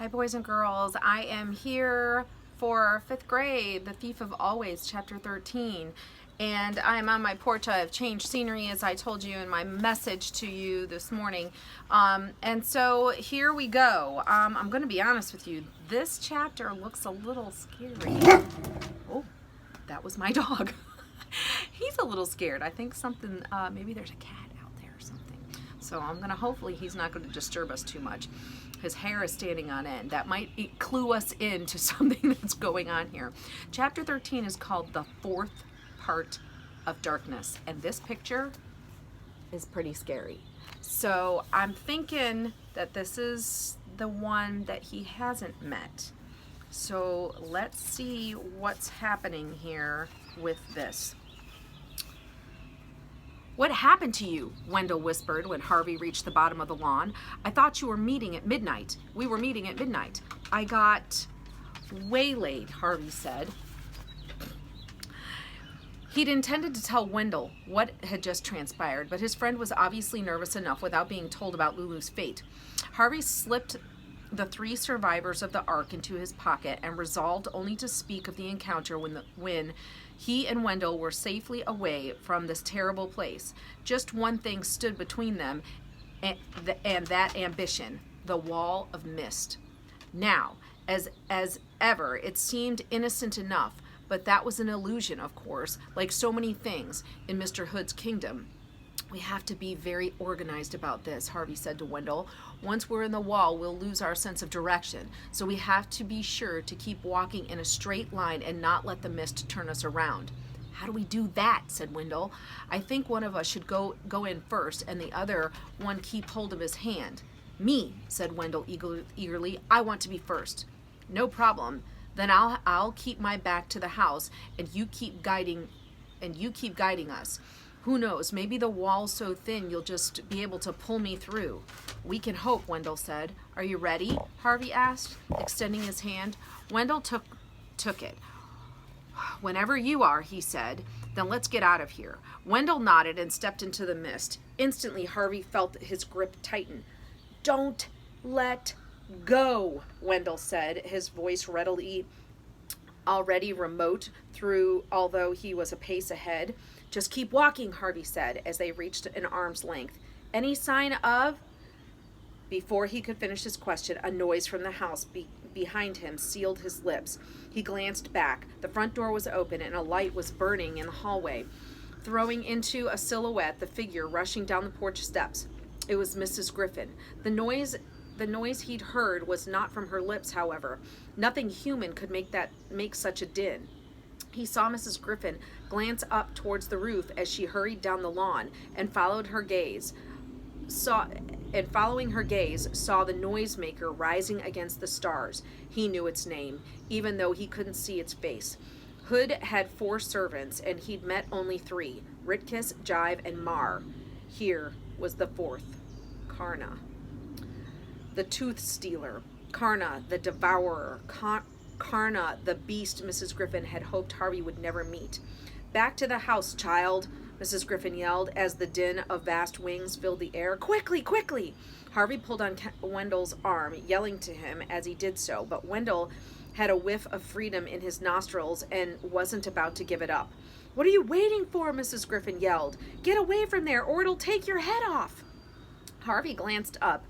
Hi, boys and girls. I am here for 5th grade, The Thief of Always, Chapter 13. And I'm on my porch. I've changed scenery, as I told you in my message to you this morning. And so here we go. I'm going to be honest with you. This chapter looks a little scary. Oh, that was my dog. He's a little scared. I think something, maybe there's a cat out there or something. So I'm going to, hopefully he's not going to disturb us too much. His hair is standing on end. That might clue us into something that's going on here. Chapter 13 is called The Fourth Part of Darkness. And this picture is pretty scary. So I'm thinking that this is the one that he hasn't met. So let's see what's happening here with this. "What happened to you?" Wendell whispered when Harvey reached the bottom of the lawn. "I thought you were meeting at midnight. We were meeting at midnight." "I got waylaid," Harvey said. He'd intended to tell Wendell what had just transpired, but his friend was obviously nervous enough without being told about Lulu's fate. Harvey slipped the 3 survivors of the Ark into his pocket and resolved only to speak of the encounter when he and Wendell were safely away from this terrible place. Just one thing stood between them and that ambition: the wall of mist. Now, as ever, it seemed innocent enough, but that was an illusion, of course, like so many things in Mr. Hood's kingdom. "We have to be very organized about this," Harvey said to Wendell. "Once we're in the wall, we'll lose our sense of direction. So we have to be sure to keep walking in a straight line and not let the mist turn us around." "How do we do that?" said Wendell. "I think one of us should go in first and the other one keep hold of his hand." "Me," said Wendell eagerly. "I want to be first." "No problem. Then I'll keep my back to the house and you keep guiding us. Who knows, maybe the wall's so thin you'll just be able to pull me through." "We can hope," Wendell said. "Are you ready?" Harvey asked, extending his hand. Wendell took it. "Whenever you are," he said. "Then let's get out of here." Wendell nodded and stepped into the mist. Instantly, Harvey felt his grip tighten. "Don't let go," Wendell said, his voice already remote although he was a pace ahead. "Just keep walking," Harvey said as they reached an arm's length. "Any sign of—" Before he could finish his question, a noise from the house behind him sealed his lips. He glanced back. The front door was open and a light was burning in the hallway, throwing into a silhouette the figure rushing down the porch steps. It was Mrs. Griffin. The noise he'd heard was not from her lips, however. Nothing human could make such a din. He saw Mrs. Griffin glance up towards the roof as she hurried down the lawn, and following her gaze, saw the noisemaker rising against the stars. He knew its name, even though he couldn't see its face. Hood had 4 servants, and he'd met only 3, Ritkus, Jive, and Mar. Here was the 4th, Karna, the tooth stealer, Karna, the devourer, Karna, the beast Mrs. Griffin had hoped Harvey would never meet. "Back to the house, child," Mrs. Griffin yelled as the din of vast wings filled the air. "Quickly, quickly!" Harvey pulled on Wendell's arm, yelling to him as he did so, but Wendell had a whiff of freedom in his nostrils and wasn't about to give it up. "What are you waiting for?" Mrs. Griffin yelled. "Get away from there or it'll take your head off." Harvey glanced up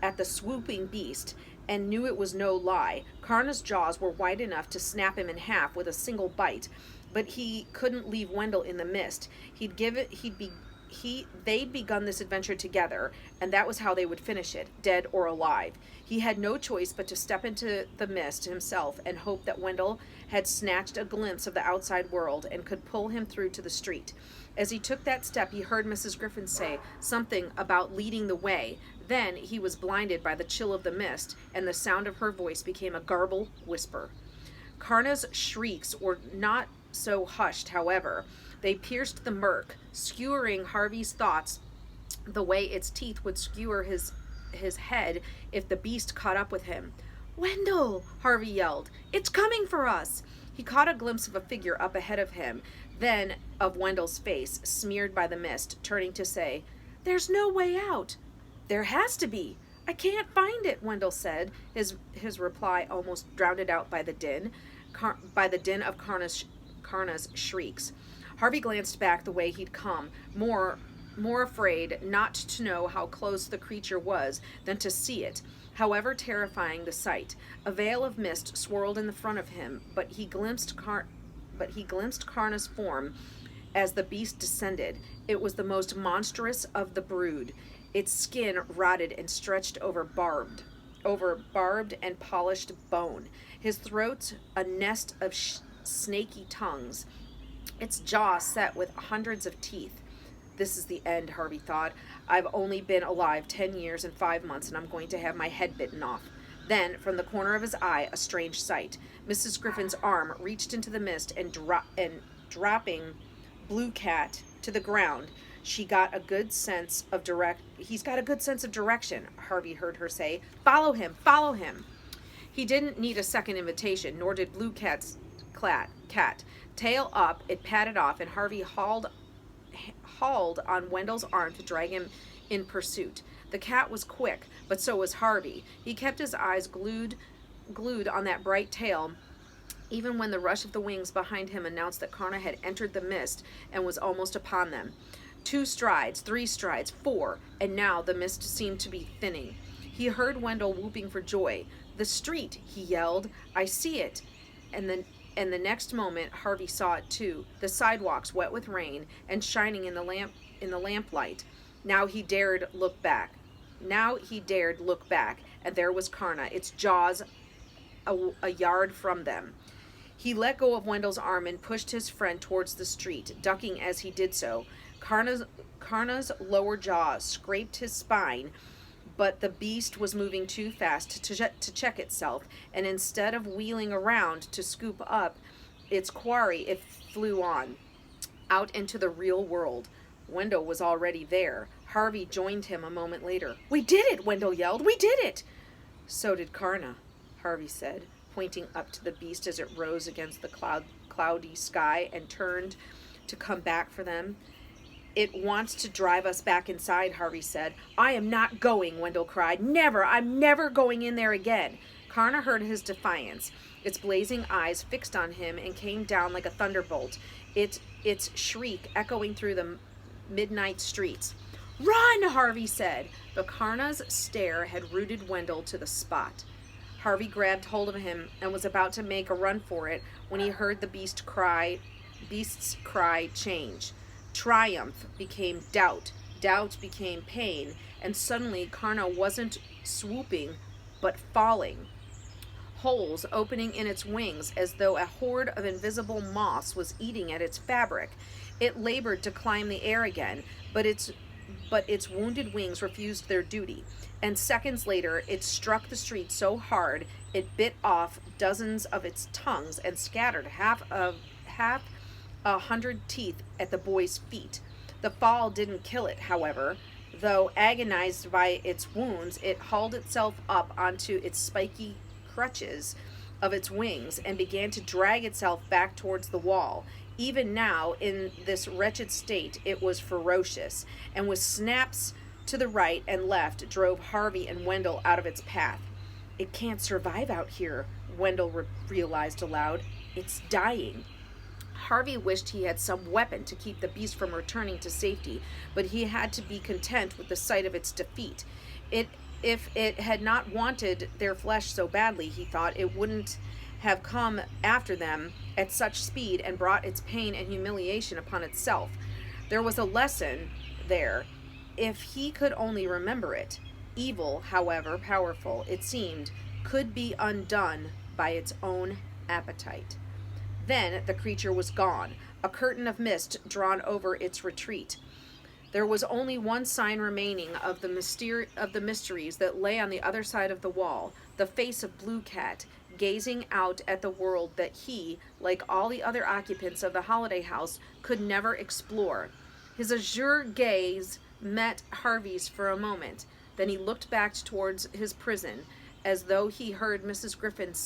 at the swooping beast and knew it was no lie. Karna's jaws were wide enough to snap him in half with a single bite, but he couldn't leave Wendell in the mist. They'd begun this adventure together, and that was how they would finish it, dead or alive. He had no choice but to step into the mist himself and hope that Wendell had snatched a glimpse of the outside world and could pull him through to the street. As he took that step, he heard Mrs. Griffin say something about leading the way. Then he was blinded by the chill of the mist, and the sound of her voice became a garbled whisper. Karna's shrieks were not so hushed, however. They pierced the murk, skewering Harvey's thoughts the way its teeth would skewer his head if the beast caught up with him. "Wendell!" Harvey yelled. "It's coming for us!" He caught a glimpse of a figure up ahead of him, then of Wendell's face, smeared by the mist, turning to say, "There's no way out." "There has to be." I can't find it, Wendell said, his reply almost drowned out by the din, of Karna's shrieks. Harvey glanced back the way he'd come, more afraid not to know how close the creature was than to see it, however terrifying the sight. A veil of mist swirled in the front of him, but he glimpsed Karna's form as the beast descended. It was the most monstrous of the brood. Its skin rotted and stretched over barbed and polished bone. His throat a nest of snaky tongues. Its jaw set with hundreds of teeth. This is the end, Harvey thought. I've only been alive 10 years and 5 months, and I'm going to have my head bitten off. Then, from the corner of his eye, a strange sight. Mrs. Griffin's arm reached into the mist and dropping Blue Cat to the ground, he's got a good sense of direction, Harvey heard her say. Follow him, follow him. He didn't need a second invitation, nor did Blue Cat's cat. Tail up, it padded off, and Harvey hauled on Wendell's arm to drag him in pursuit. The cat was quick, but so was Harvey. He kept his eyes glued on that bright tail, even when the rush of the wings behind him announced that Karna had entered the mist and was almost upon them. 2 strides, 3 strides, 4, and now the mist seemed to be thinning. He heard Wendell whooping for joy. The street, he yelled. I see it. And the next moment, Harvey saw it too. The sidewalks wet with rain and shining in the lamplight. Now he dared look back, and there was Karna, its jaws a yard from them. He let go of Wendell's arm and pushed his friend towards the street, ducking as he did so. Karna's lower jaw scraped his spine, but the beast was moving too fast to check itself, and instead of wheeling around to scoop up its quarry, it flew on, out into the real world. Wendell was already there. Harvey joined him a moment later. We did it, Wendell yelled. We did it! So did Karna, Harvey said, pointing up to the beast as it rose against the cloudy sky and turned to come back for them. It wants to drive us back inside, Harvey said. I am not going, Wendell cried. Never! I'm never going in there again. Karna heard his defiance. Its blazing eyes fixed on him and came down like a thunderbolt, its shriek echoing through the midnight streets. Run, Harvey said. But Karna's stare had rooted Wendell to the spot. Harvey grabbed hold of him and was about to make a run for it when he heard the beast's cry change. Triumph became doubt, doubt became pain, and suddenly Karna wasn't swooping, but falling. Holes opening in its wings as though a horde of invisible moths was eating at its fabric. It labored to climb the air again, but its wounded wings refused their duty, and seconds later it struck the street so hard it bit off dozens of its tongues and scattered half a 100 teeth at the boy's feet. The fall didn't kill it, however. Though agonized by its wounds, it hauled itself up onto its spiky crutches of its wings and began to drag itself back towards the wall. Even now, in this wretched state, it was ferocious, and with snaps to the right and left drove Harvey and Wendell out of its path. It can't survive out here, Wendell realized aloud. It's dying. Harvey wished he had some weapon to keep the beast from returning to safety, but he had to be content with the sight of its defeat. If it had not wanted their flesh so badly, he thought, it wouldn't have come after them at such speed and brought its pain and humiliation upon itself. There was a lesson there, if he could only remember it. Evil, however powerful it seemed, could be undone by its own appetite. Then the creature was gone, a curtain of mist drawn over its retreat. There was only one sign remaining of the mysteries that lay on the other side of the wall, the face of Blue Cat, gazing out at the world that he, like all the other occupants of the holiday house, could never explore. His azure gaze met Harvey's for a moment. Then he looked back towards his prison, as though he heard Mrs. Griffin's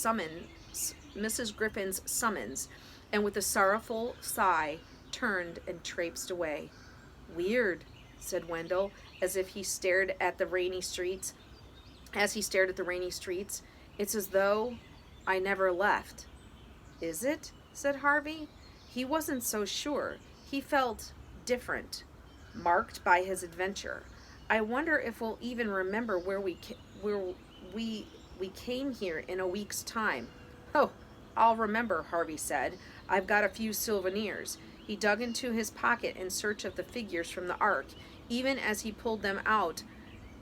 summons, and with a sorrowful sigh, turned and traipsed away. Weird, said Wendell, as if he stared at the rainy streets. as he stared at the rainy streets. It's as though I never left. Is it? Said Harvey. He wasn't so sure. He felt different, marked by his adventure. I wonder if we'll even remember where we came here in a week's time. Oh, I'll remember, Harvey said. I've got a few souvenirs. He dug into his pocket in search of the figures from the ark. Even as he pulled them out,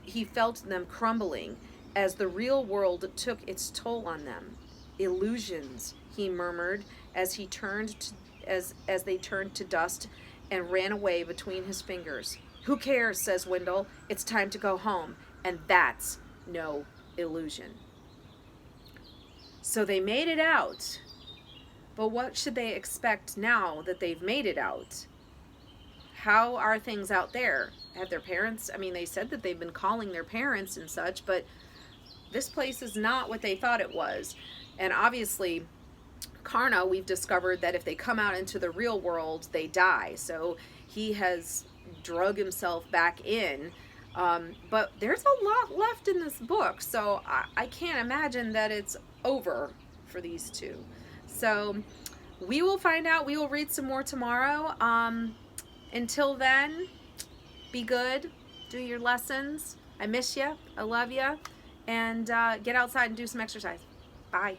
he felt them crumbling as the real world took its toll on them. Illusions, he murmured as he turned to, as they turned to dust and ran away between his fingers. Who cares, says Wendell. It's time to go home. And that's no illusion. So they made it out. But what should they expect now that they've made it out? How are things out there? Have their parents, I mean, they said that they've been calling their parents and such, but this place is not what they thought it was. And obviously, Karna, we've discovered that if they come out into the real world, they die. So he has drug himself back in. But there's a lot left in this book, so I can't imagine that it's over for these two. So we will find out. We will read some more tomorrow. Until then, be good. Do your lessons. I miss you. I love you. And get outside and do some exercise. Bye.